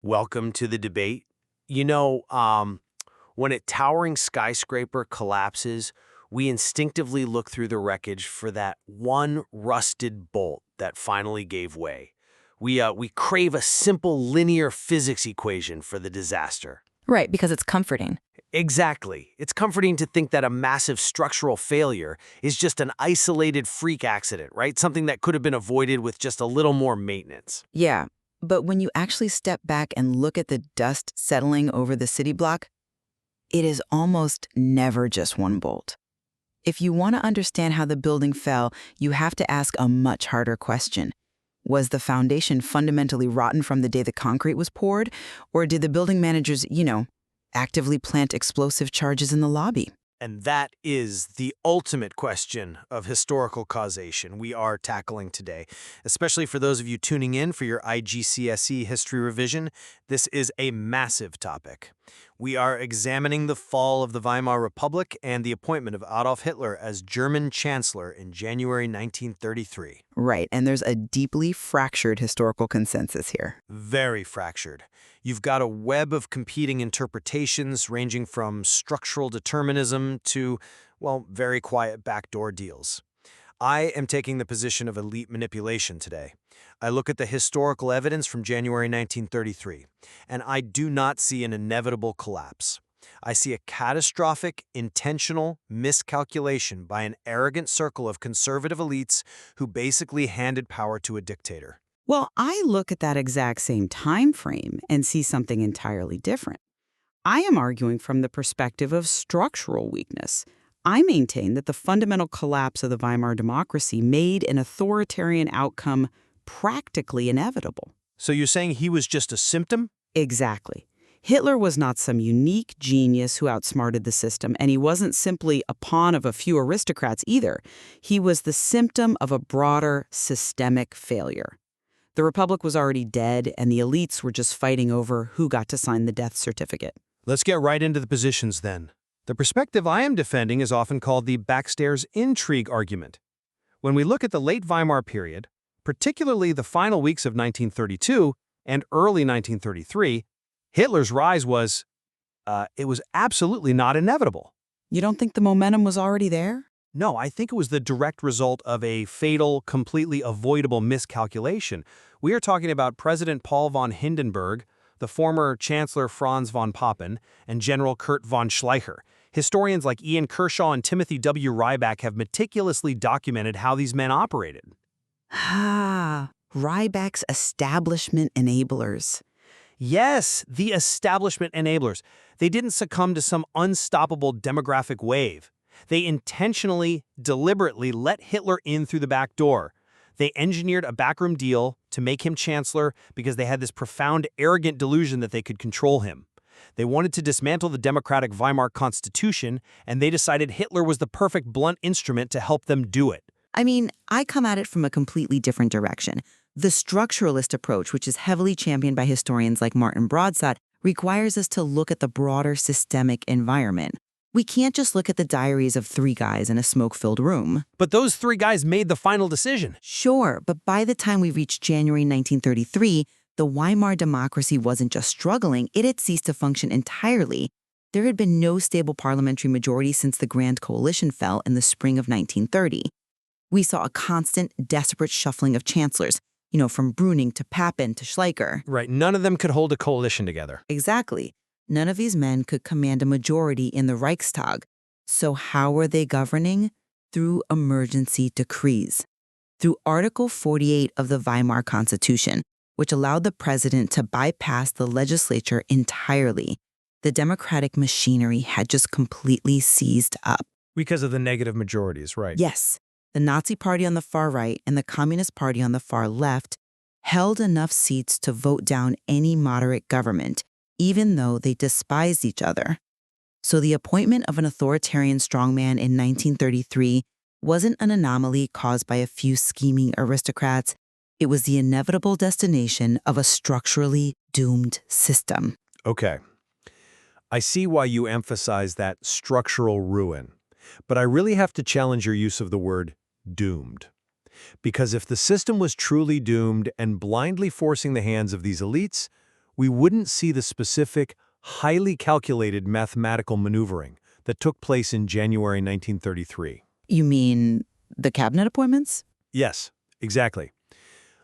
Welcome to the debate. When a towering skyscraper collapses, we instinctively look through the wreckage for that one rusted bolt that finally gave way. We crave a simple linear physics equation for the disaster. Right, because it's comforting. Exactly. It's comforting to think that a massive structural failure is just an isolated freak accident, right? Something that could have been avoided with just a little more maintenance. Yeah, but when you actually step back and look at the dust settling over the city block, it is almost never just one bolt. If you want to understand how the building fell, you have to ask a much harder question. Was the foundation fundamentally rotten from the day the concrete was poured? Or did the building managers, actively plant explosive charges in the lobby? And that is the ultimate question of historical causation we are tackling today. Especially for those of you tuning in for your IGCSE history revision, this is a massive topic. We are examining the fall of the Weimar Republic and the appointment of Adolf Hitler as German Chancellor in January 1933. Right, and there's a deeply fractured historical consensus here. Very fractured. You've got a web of competing interpretations ranging from structural determinism to, well, very quiet backdoor deals. I am taking the position of elite manipulation today. I look at the historical evidence from January 1933, and I do not see an inevitable collapse. I see a catastrophic, intentional miscalculation by an arrogant circle of conservative elites who basically handed power to a dictator. Well, I look at that exact same time frame and see something entirely different. I am arguing from the perspective of structural weakness. I maintain that the fundamental collapse of the Weimar democracy made an authoritarian outcome practically inevitable. So you're saying he was just a symptom? Exactly. Hitler was not some unique genius who outsmarted the system, and he wasn't simply a pawn of a few aristocrats either. He was the symptom of a broader systemic failure. The Republic was already dead, and the elites were just fighting over who got to sign the death certificate. Let's get right into the positions then. The perspective I am defending is often called the backstairs intrigue argument. When we look at the late Weimar period, particularly the final weeks of 1932 and early 1933, Hitler's rise was absolutely not inevitable. You don't think the momentum was already there? No, I think it was the direct result of a fatal, completely avoidable miscalculation. We are talking about President Paul von Hindenburg, the former Chancellor Franz von Papen, and General Kurt von Schleicher. Historians like Ian Kershaw and Timothy W. Ryback have meticulously documented how these men operated. Ah, Ryback's establishment enablers. Yes, the establishment enablers. They didn't succumb to some unstoppable demographic wave. They intentionally, deliberately let Hitler in through the back door. They engineered a backroom deal to make him chancellor because they had this profound, arrogant delusion that they could control him. They wanted to dismantle the democratic Weimar Constitution, and they decided Hitler was the perfect blunt instrument to help them do it. I mean, I come at it from a completely different direction. The structuralist approach, which is heavily championed by historians like Martin Broadside, requires us to look at the broader systemic environment. We can't just look at the diaries of three guys in a smoke-filled room. But those three guys made the final decision. Sure, but by the time we reached January 1933, the Weimar democracy wasn't just struggling, it had ceased to function entirely. There had been no stable parliamentary majority since the Grand Coalition fell in the spring of 1930. We saw a constant, desperate shuffling of chancellors, from Brüning to Papen to Schleicher. Right, none of them could hold a coalition together. Exactly. None of these men could command a majority in the Reichstag. So how were they governing? Through emergency decrees. Through Article 48 of the Weimar Constitution, which allowed the president to bypass the legislature entirely. The democratic machinery had just completely seized up. Because of the negative majorities, right? Yes. The Nazi Party on the far right and the Communist Party on the far left held enough seats to vote down any moderate government, even though they despised each other. So the appointment of an authoritarian strongman in 1933 wasn't an anomaly caused by a few scheming aristocrats. It was the inevitable destination of a structurally doomed system. Okay. I see why you emphasize that structural ruin, but I really have to challenge your use of the word doomed. Because if the system was truly doomed and blindly forcing the hands of these elites, we wouldn't see the specific, highly calculated mathematical maneuvering that took place in January 1933. You mean the cabinet appointments? Yes, exactly.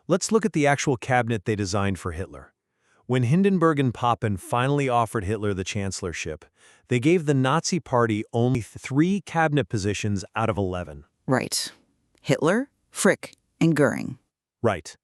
Let's look at the actual cabinet they designed for Hitler. When Hindenburg and Papen finally offered Hitler the chancellorship, they gave the Nazi Party only 3 cabinet positions out of 11. Right. Hitler, Frick, and Goering. Right.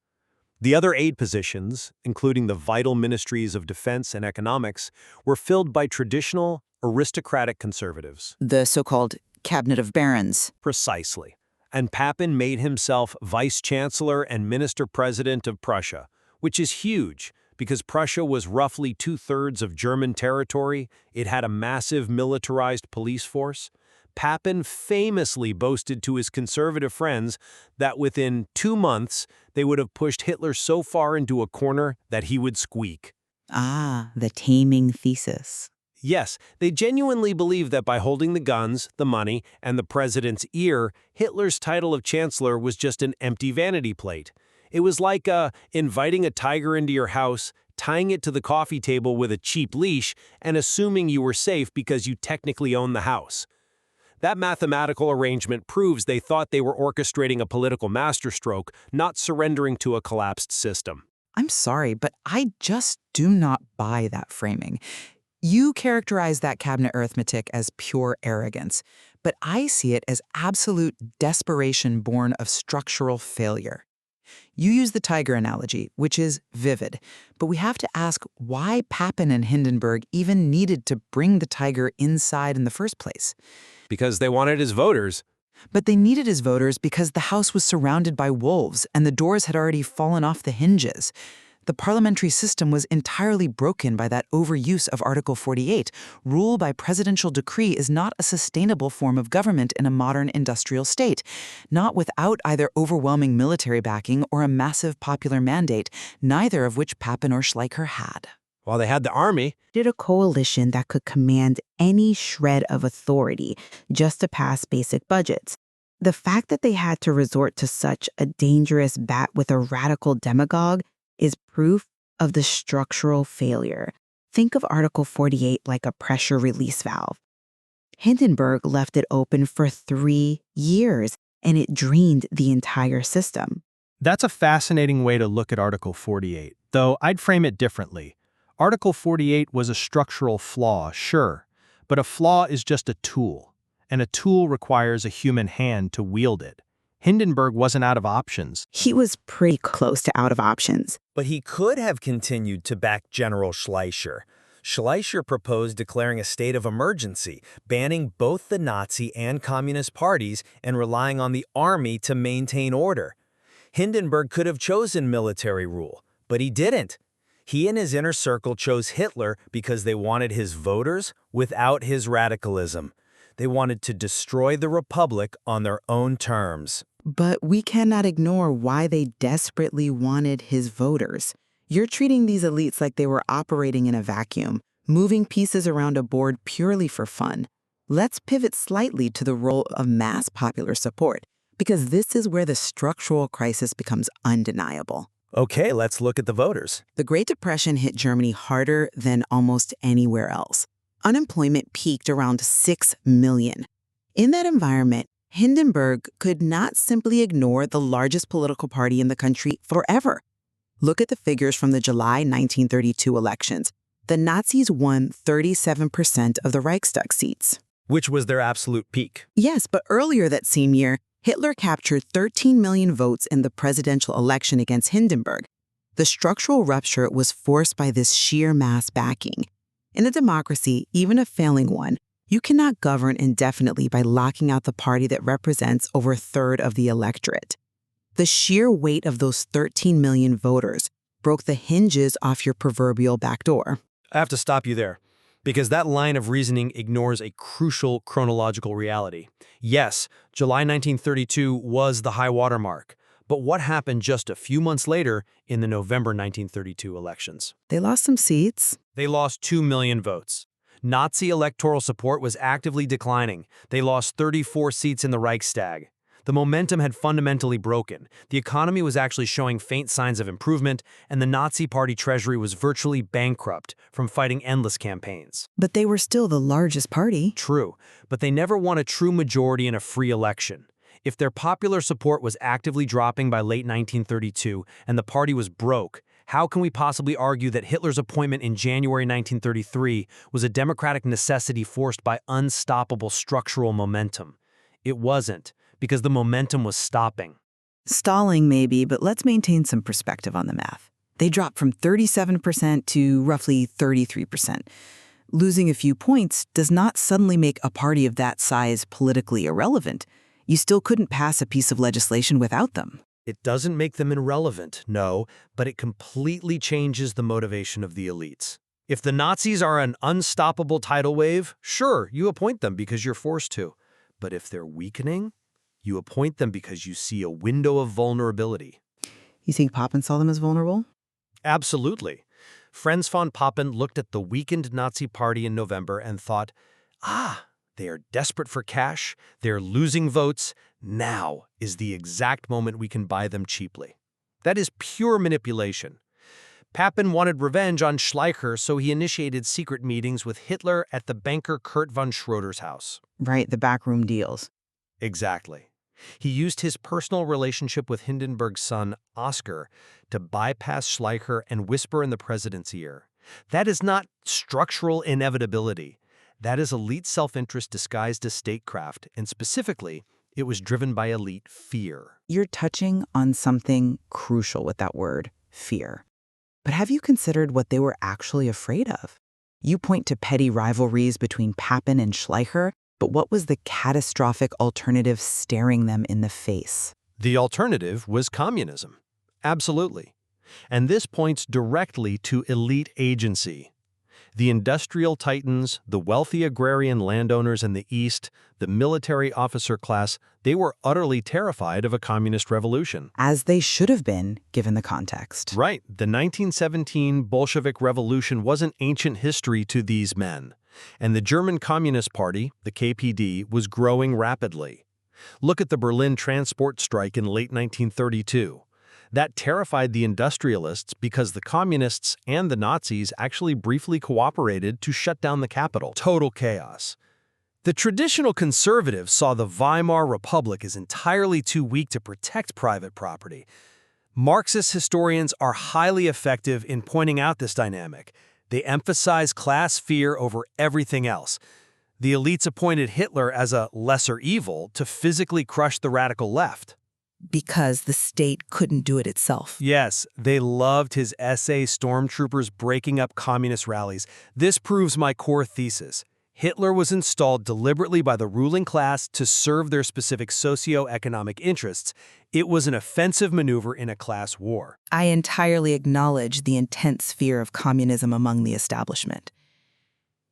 The other 8 positions, including the vital ministries of defense and economics, were filled by traditional, aristocratic conservatives. The so-called Cabinet of Barons. Precisely. And Papen made himself vice-chancellor and minister-president of Prussia, which is huge because Prussia was roughly 2/3 of German territory. It had a massive militarized police force. Papen famously boasted to his conservative friends that within 2 months, they would have pushed Hitler so far into a corner that he would squeak. Ah, the taming thesis. Yes, they genuinely believed that by holding the guns, the money, and the president's ear, Hitler's title of chancellor was just an empty vanity plate. It was like inviting a tiger into your house, tying it to the coffee table with a cheap leash, and assuming you were safe because you technically own the house. That mathematical arrangement proves they thought they were orchestrating a political masterstroke, not surrendering to a collapsed system. I'm sorry, but I just do not buy that framing. You characterize that cabinet arithmetic as pure arrogance, but I see it as absolute desperation born of structural failure. You use the tiger analogy, which is vivid, but we have to ask why Papen and Hindenburg even needed to bring the tiger inside in the first place. Because they wanted his voters. But they needed his voters because the house was surrounded by wolves and the doors had already fallen off the hinges. The parliamentary system was entirely broken by that overuse of Article 48. Rule by presidential decree is not a sustainable form of government in a modern industrial state, not without either overwhelming military backing or a massive popular mandate, neither of which Papen or Schleicher had. While they had the army, Did a coalition that could command any shred of authority just to pass basic budgets. The fact that they had to resort to such a dangerous bat with a radical demagogue is proof of the structural failure. Think of Article 48 like a pressure release valve. Hindenburg left it open for 3 years, and it drained the entire system. That's a fascinating way to look at Article 48, though I'd frame it differently. Article 48 was a structural flaw, sure, but a flaw is just a tool, and a tool requires a human hand to wield it. Hindenburg wasn't out of options. He was pretty close to out of options. But he could have continued to back General Schleicher. Schleicher proposed declaring a state of emergency, banning both the Nazi and Communist parties and relying on the army to maintain order. Hindenburg could have chosen military rule, but he didn't. He and his inner circle chose Hitler because they wanted his voters without his radicalism. They wanted to destroy the Republic on their own terms. But we cannot ignore why they desperately wanted his voters. You're treating these elites like they were operating in a vacuum, moving pieces around a board purely for fun. Let's pivot slightly to the role of mass popular support, because this is where the structural crisis becomes undeniable. Okay, let's look at the voters. The Great Depression hit Germany harder than almost anywhere else. Unemployment peaked around 6 million. In that environment, Hindenburg could not simply ignore the largest political party in the country forever. Look at the figures from the July 1932 elections. The Nazis won 37% of the Reichstag seats. Which was their absolute peak. Yes, but earlier that same year, Hitler captured 13 million votes in the presidential election against Hindenburg. The structural rupture was forced by this sheer mass backing. In a democracy, even a failing one, you cannot govern indefinitely by locking out the party that represents over a third of the electorate. The sheer weight of those 13 million voters broke the hinges off your proverbial back door. I have to stop you there, because that line of reasoning ignores a crucial chronological reality. Yes, July 1932 was the high water mark, but what happened just a few months later in the November 1932 elections? They lost some seats. They lost 2 million votes. Nazi electoral support was actively declining. They lost 34 seats in the Reichstag. The momentum had fundamentally broken. The economy was actually showing faint signs of improvement, and the Nazi Party treasury was virtually bankrupt from fighting endless campaigns. But they were still the largest party. True, but they never won a true majority in a free election. If their popular support was actively dropping by late 1932 and the party was broke, how can we possibly argue that Hitler's appointment in January 1933 was a democratic necessity forced by unstoppable structural momentum? It wasn't, because the momentum was stopping. Stalling maybe, but let's maintain some perspective on the math. They dropped from 37% to roughly 33%. Losing a few points does not suddenly make a party of that size politically irrelevant. You still couldn't pass a piece of legislation without them. It doesn't make them irrelevant, no, but it completely changes the motivation of the elites. If the Nazis are an unstoppable tidal wave, sure, you appoint them because you're forced to. But if they're weakening, you appoint them because you see a window of vulnerability. You think Papen saw them as vulnerable? Absolutely. Franz von Papen looked at the weakened Nazi party in November and thought, they are desperate for cash, they're losing votes, now is the exact moment we can buy them cheaply. That is pure manipulation. Papen wanted revenge on Schleicher, so he initiated secret meetings with Hitler at the banker Kurt von Schroeder's house. Right, the backroom deals. Exactly. He used his personal relationship with Hindenburg's son, Oscar, to bypass Schleicher and whisper in the president's ear. That is not structural inevitability. That is elite self-interest disguised as statecraft, and specifically, it was driven by elite fear. You're touching on something crucial with that word, fear. But have you considered what they were actually afraid of? You point to petty rivalries between Papen and Schleicher, but what was the catastrophic alternative staring them in the face? The alternative was communism. Absolutely. And this points directly to elite agency. The industrial titans, the wealthy agrarian landowners in the East, the military officer class, they were utterly terrified of a communist revolution. As they should have been, given the context. Right. The 1917 Bolshevik Revolution wasn't ancient history to these men. And the German Communist Party, the KPD, was growing rapidly. Look at the Berlin transport strike in late 1932. That terrified the industrialists because the communists and the Nazis actually briefly cooperated to shut down the capital. Total chaos. The traditional conservatives saw the Weimar Republic as entirely too weak to protect private property. Marxist historians are highly effective in pointing out this dynamic. They emphasize class fear over everything else. The elites appointed Hitler as a lesser evil to physically crush the radical left. Because the state couldn't do it itself. Yes, they loved his SA stormtroopers breaking up communist rallies. This proves my core thesis. Hitler was installed deliberately by the ruling class to serve their specific socio-economic interests. It was an offensive maneuver in a class war. I entirely acknowledge the intense fear of communism among the establishment.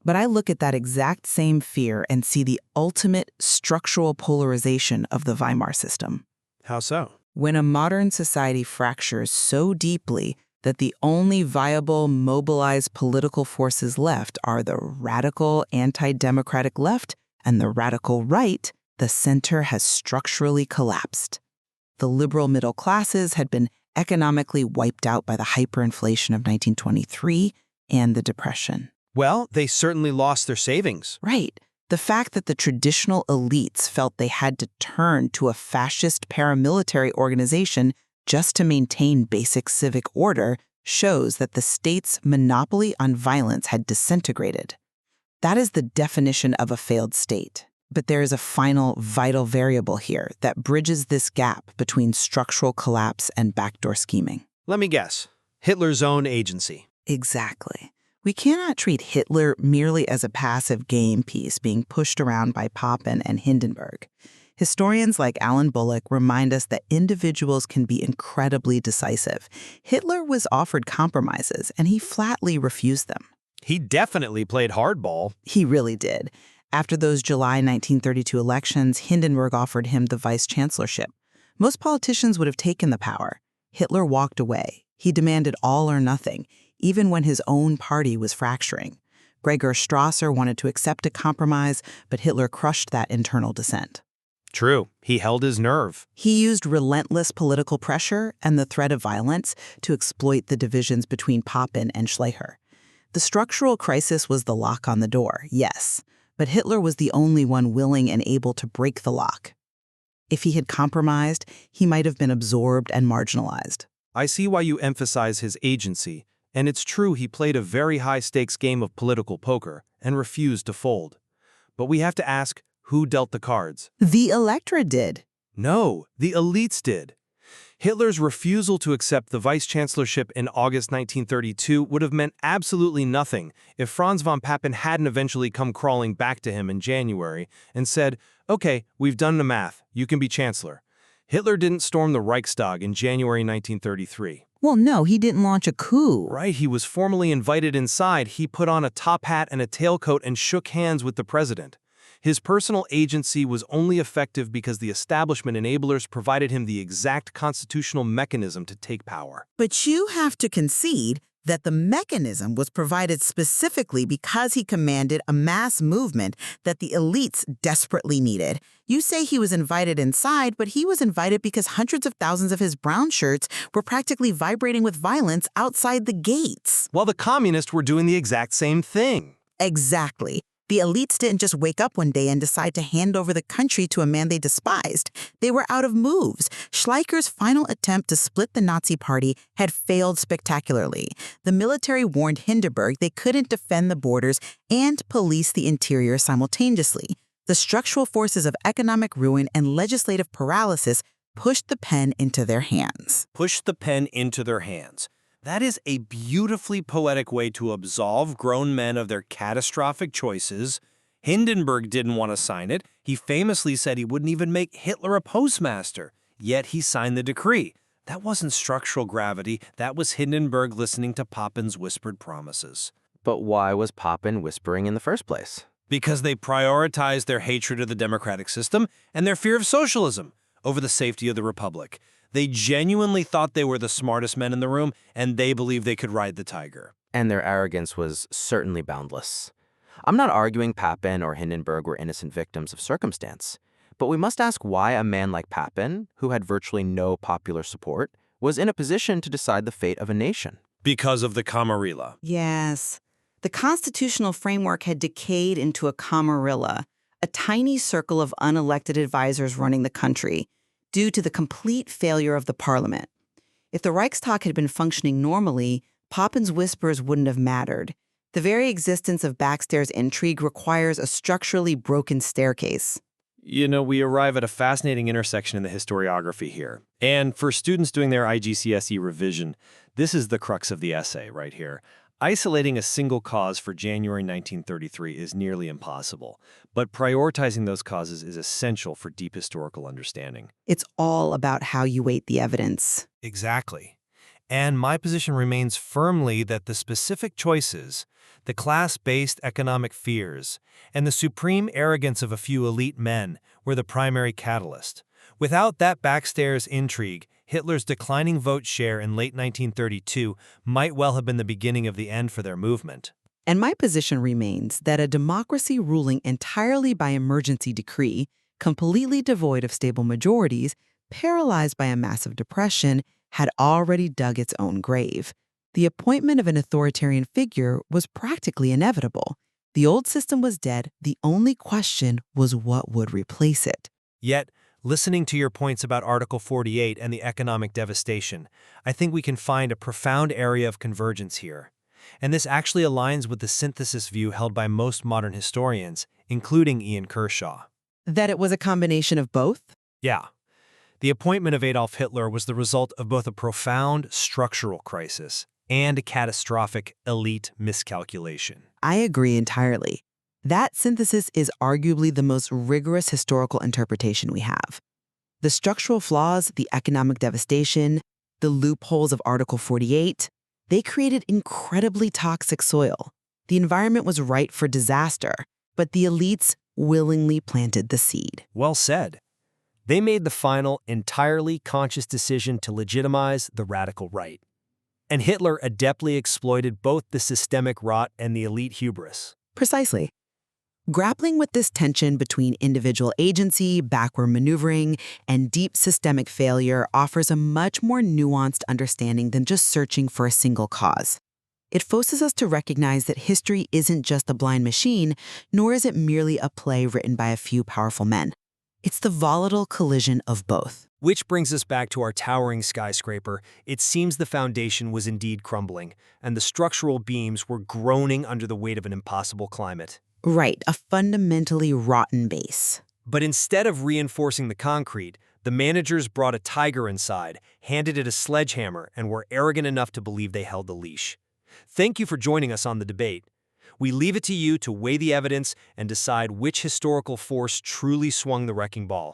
But I look at that exact same fear and see the ultimate structural polarization of the Weimar system. How so? When a modern society fractures so deeply that the only viable, mobilized political forces left are the radical anti-democratic left and the radical right, the center has structurally collapsed. The liberal middle classes had been economically wiped out by the hyperinflation of 1923 and the Depression. Well, they certainly lost their savings. Right. The fact that the traditional elites felt they had to turn to a fascist paramilitary organization just to maintain basic civic order shows that the state's monopoly on violence had disintegrated. That is the definition of a failed state. But there is a final vital variable here that bridges this gap between structural collapse and backdoor scheming. Let me guess. Hitler's own agency. Exactly. We cannot treat Hitler merely as a passive game piece being pushed around by Papen and Hindenburg. Historians like Alan Bullock remind us that individuals can be incredibly decisive. Hitler was offered compromises, and he flatly refused them. He definitely played hardball. He really did. After those July 1932 elections, Hindenburg offered him the vice chancellorship. Most politicians would have taken the power. Hitler walked away. He demanded all or nothing, even when his own party was fracturing. Gregor Strasser wanted to accept a compromise, but Hitler crushed that internal dissent. True, he held his nerve. He used relentless political pressure and the threat of violence to exploit the divisions between Papen and Schleicher. The structural crisis was the lock on the door, yes, but Hitler was the only one willing and able to break the lock. If he had compromised, he might have been absorbed and marginalized. I see why you emphasize his agency, and it's true he played a very high-stakes game of political poker and refused to fold. But we have to ask, who dealt the cards? The electorate did. No, the elites did. Hitler's refusal to accept the vice-chancellorship in August 1932 would have meant absolutely nothing if Franz von Papen hadn't eventually come crawling back to him in January and said, "Okay, we've done the math, you can be chancellor." Hitler didn't storm the Reichstag in January 1933. Well, no, he didn't launch a coup. Right, he was formally invited inside. He put on a top hat and a tailcoat and shook hands with the president. His personal agency was only effective because the establishment enablers provided him the exact constitutional mechanism to take power. But you have to concede that the mechanism was provided specifically because he commanded a mass movement that the elites desperately needed. You say he was invited inside, but he was invited because hundreds of thousands of his brown shirts were practically vibrating with violence outside the gates. While the communists were doing the exact same thing. Exactly. The elites didn't just wake up one day and decide to hand over the country to a man they despised. They were out of moves. Schleicher's final attempt to split the Nazi Party had failed spectacularly. The military warned Hindenburg they couldn't defend the borders and police the interior simultaneously. The structural forces of economic ruin and legislative paralysis pushed the pen into their hands. Push the pen into their hands. That is a beautifully poetic way to absolve grown men of their catastrophic choices. Hindenburg didn't want to sign it. He famously said he wouldn't even make Hitler a postmaster. Yet he signed the decree. That wasn't structural gravity. That was Hindenburg listening to Papen's whispered promises. But why was Papen whispering in the first place? Because they prioritized their hatred of the democratic system and their fear of socialism over the safety of the republic. They genuinely thought they were the smartest men in the room, and they believed they could ride the tiger. And their arrogance was certainly boundless. I'm not arguing Papen or Hindenburg were innocent victims of circumstance, but we must ask why a man like Papen, who had virtually no popular support, was in a position to decide the fate of a nation. Because of the Camarilla. Yes. The constitutional framework had decayed into a camarilla, a tiny circle of unelected advisors running the country, due to the complete failure of the parliament. If the Reichstag had been functioning normally, Papen's whispers wouldn't have mattered. The very existence of backstairs intrigue requires a structurally broken staircase. You know, we arrive at a fascinating intersection in the historiography here. And for students doing their IGCSE revision, this is the crux of the essay right here. Isolating a single cause for January 1933 is nearly impossible, but prioritizing those causes is essential for deep historical understanding. It's all about how you weight the evidence. Exactly. And my position remains firmly that the specific choices, the class-based economic fears, and the supreme arrogance of a few elite men were the primary catalyst. Without that backstairs intrigue, Hitler's declining vote share in late 1932 might well have been the beginning of the end for their movement. And my position remains that a democracy ruling entirely by emergency decree, completely devoid of stable majorities, paralyzed by a massive depression, had already dug its own grave. The appointment of an authoritarian figure was practically inevitable. The old system was dead. The only question was what would replace it. Yet, listening to your points about Article 48 and the economic devastation, I think we can find a profound area of convergence here. And this actually aligns with the synthesis view held by most modern historians, including Ian Kershaw. That it was a combination of both? Yeah. The appointment of Adolf Hitler was the result of both a profound structural crisis and a catastrophic elite miscalculation. I agree entirely. That synthesis is arguably the most rigorous historical interpretation we have. The structural flaws, the economic devastation, the loopholes of Article 48, they created incredibly toxic soil. The environment was ripe for disaster, but the elites willingly planted the seed. Well said. They made the final, entirely conscious decision to legitimize the radical right. And Hitler adeptly exploited both the systemic rot and the elite hubris. Precisely. Grappling with this tension between individual agency, backward maneuvering, and deep systemic failure offers a much more nuanced understanding than just searching for a single cause. It forces us to recognize that history isn't just a blind machine, nor is it merely a play written by a few powerful men. It's the volatile collision of both. Which brings us back to our towering skyscraper. It seems the foundation was indeed crumbling, and the structural beams were groaning under the weight of an impossible climate. Right, a fundamentally rotten base. But instead of reinforcing the concrete, the managers brought a tiger inside, handed it a sledgehammer, and were arrogant enough to believe they held the leash. Thank you for joining us on the debate. We leave it to you to weigh the evidence and decide which historical force truly swung the wrecking ball.